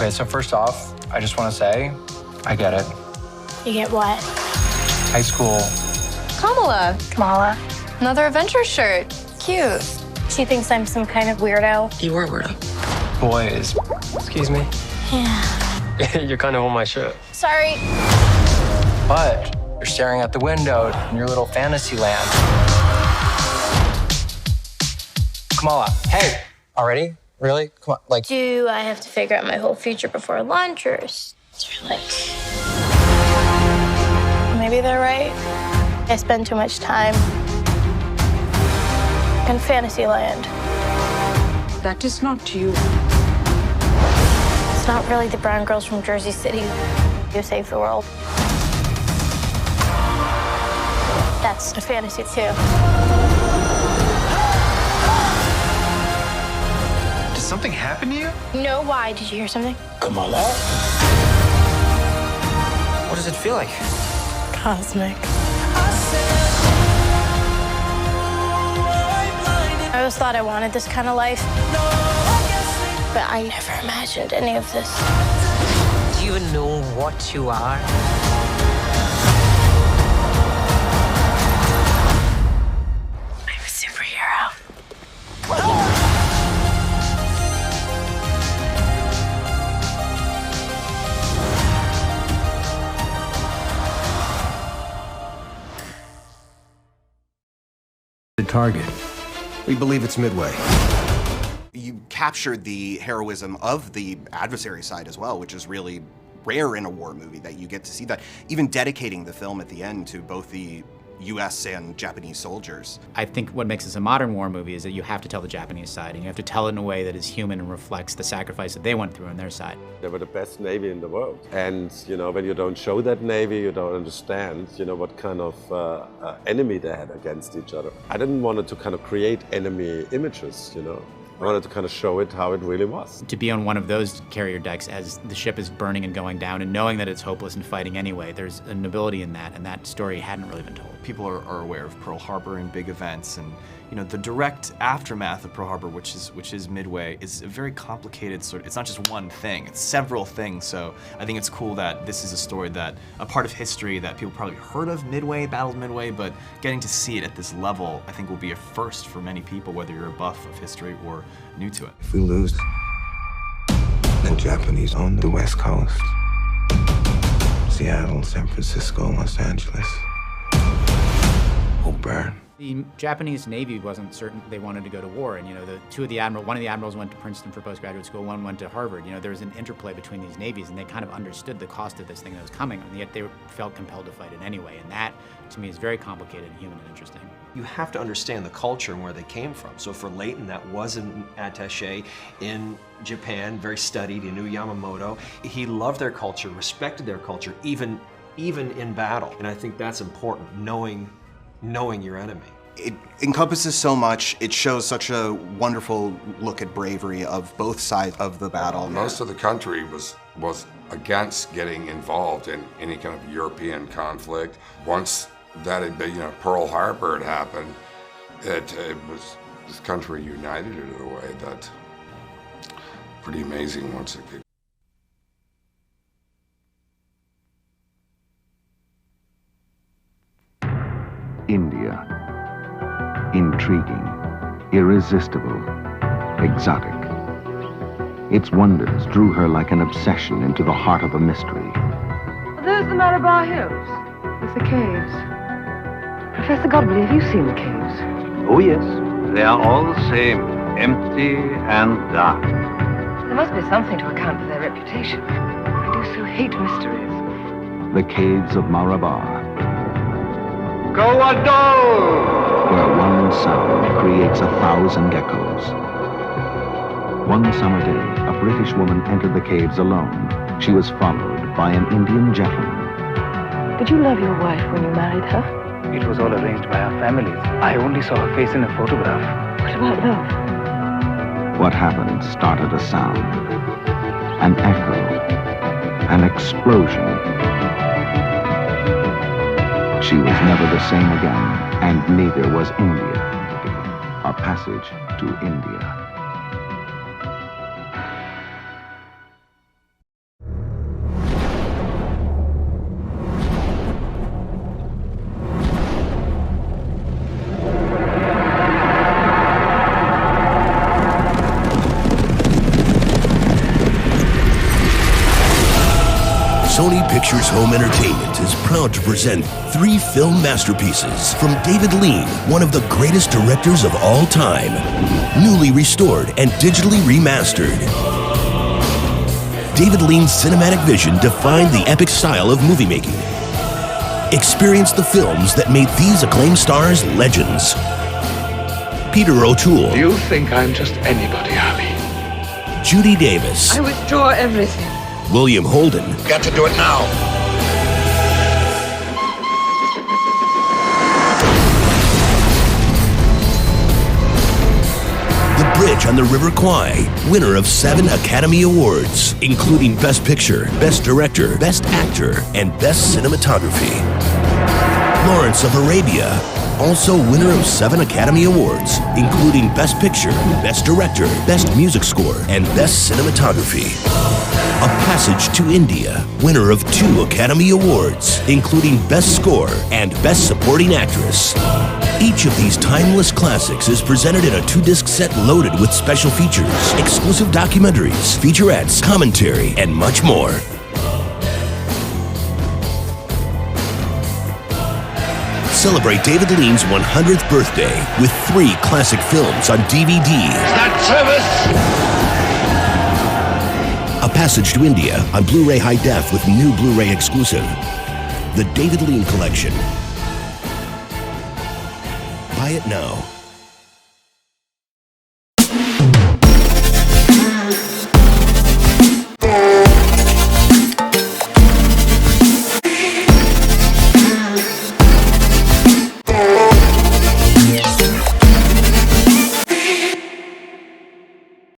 Okay, so first off, I just want to say, I get it. You get what? High school. Kamala. Another adventure shirt. Cute. She thinks I'm some kind of weirdo. You are a weirdo. Boys. Excuse me. Yeah. You're kind of on my shirt. Sorry. But you're staring out the window in your little fantasy land. Kamala, hey, already? Really? Come on, like. Do I have to figure out my whole future before lunch, or is there like... Maybe they're right. I spend too much time in fantasy land. That is not you. It's not really the brown girls from Jersey City who save the world. That's a fantasy too. Did something happen to you? No, why? Did you hear something? Kamala? What does it feel like? Cosmic. I always thought I wanted this kind of life, but I never imagined any of this. Do you know what you are? I'm a superhero. The target. We believe it's Midway. You captured the heroism of the adversary side as well, which is really rare in a war movie, that you get to see that. Even dedicating the film at the end to both the US and Japanese soldiers. I think what makes this a modern war movie is that you have to tell the Japanese side, and you have to tell it in a way that is human and reflects the sacrifice that they went through on their side. They were the best Navy in the world. And, you know, when you don't show that Navy, you don't understand, you know, what kind of enemy they had against each other. I didn't want to kind of create enemy images, you know. I wanted to kind of show it how it really was. To be on one of those carrier decks as the ship is burning and going down and knowing that it's hopeless and fighting anyway, there's a nobility in that, and that story hadn't really been told. People are aware of Pearl Harbor and big events, and you know the direct aftermath of Pearl Harbor, which is Midway, is a very complicated sort of. It's not just one thing; it's several things. So I think it's cool that this is a story that a part of history that people probably heard of Midway, Battle of Midway, but getting to see it at this level, I think will be a first for many people, whether you're a buff of history or new to it. If we lose, the Japanese on the West Coast, Seattle, San Francisco, Los Angeles, will burn. The Japanese Navy wasn't certain they wanted to go to war, and you know, one of the admirals went to Princeton for postgraduate school, one went to Harvard. You know, there was an interplay between these navies, and they kind of understood the cost of this thing that was coming, and yet they felt compelled to fight it anyway. And that, to me, is very complicated and human and interesting. You have to understand the culture and where they came from. So for Leighton, that was an attaché in Japan, very studied. He knew Yamamoto. He loved their culture, respected their culture, even in battle. And I think that's important, knowing your enemy. It encompasses so much. It shows such a wonderful look at bravery of both sides of the battle. Most of the country was against getting involved in any kind of European conflict. Once that had been, you know, Pearl Harbor had happened, it was this country united in a way that pretty amazing once it could. India. Intriguing, irresistible, exotic. Its wonders drew her like an obsession into the heart of a mystery. There's the Malabar Hills, with the caves. Professor Godbey, have you seen the caves? Oh yes, they are all the same, empty and dark. There must be something to account for their reputation. I do so hate mysteries. The caves of Malabar. Go Adil! Where one sound creates 1,000 echoes. One summer day, a British woman entered the caves alone. She was followed by an Indian gentleman. Did you love your wife when you married her? It was all arranged by our families. I only saw her face in a photograph. What about love? What happened started a sound, an echo, an explosion. She was never the same again, and neither was India. A passage to India. Sony Pictures Home Entertainment is proud to present 3 film masterpieces from David Lean, one of the greatest directors of all time, newly restored and digitally remastered. David Lean's cinematic vision defined the epic style of movie making. Experience the films that made these acclaimed stars legends. Peter O'Toole. You think I'm just anybody, Arbi? Judy Davis. I withdraw everything. William Holden. Got to do it now. The Bridge on the River Kwai, winner of 7 Academy Awards, including Best Picture, Best Director, Best Actor, and Best Cinematography. Lawrence of Arabia, also winner of 7 Academy Awards, including Best Picture, Best Director, Best Music Score, and Best Cinematography. A Passage to India, winner of 2 Academy Awards, including Best Score and Best Supporting Actress. Each of these timeless classics is presented in a 2-disc set loaded with special features, exclusive documentaries, featurettes, commentary, and much more. Celebrate David Lean's 100th birthday with 3 classic films on DVD. Is that service? A Passage to India on Blu-ray High Def with new Blu-ray exclusive. The David Lean Collection. Buy it now.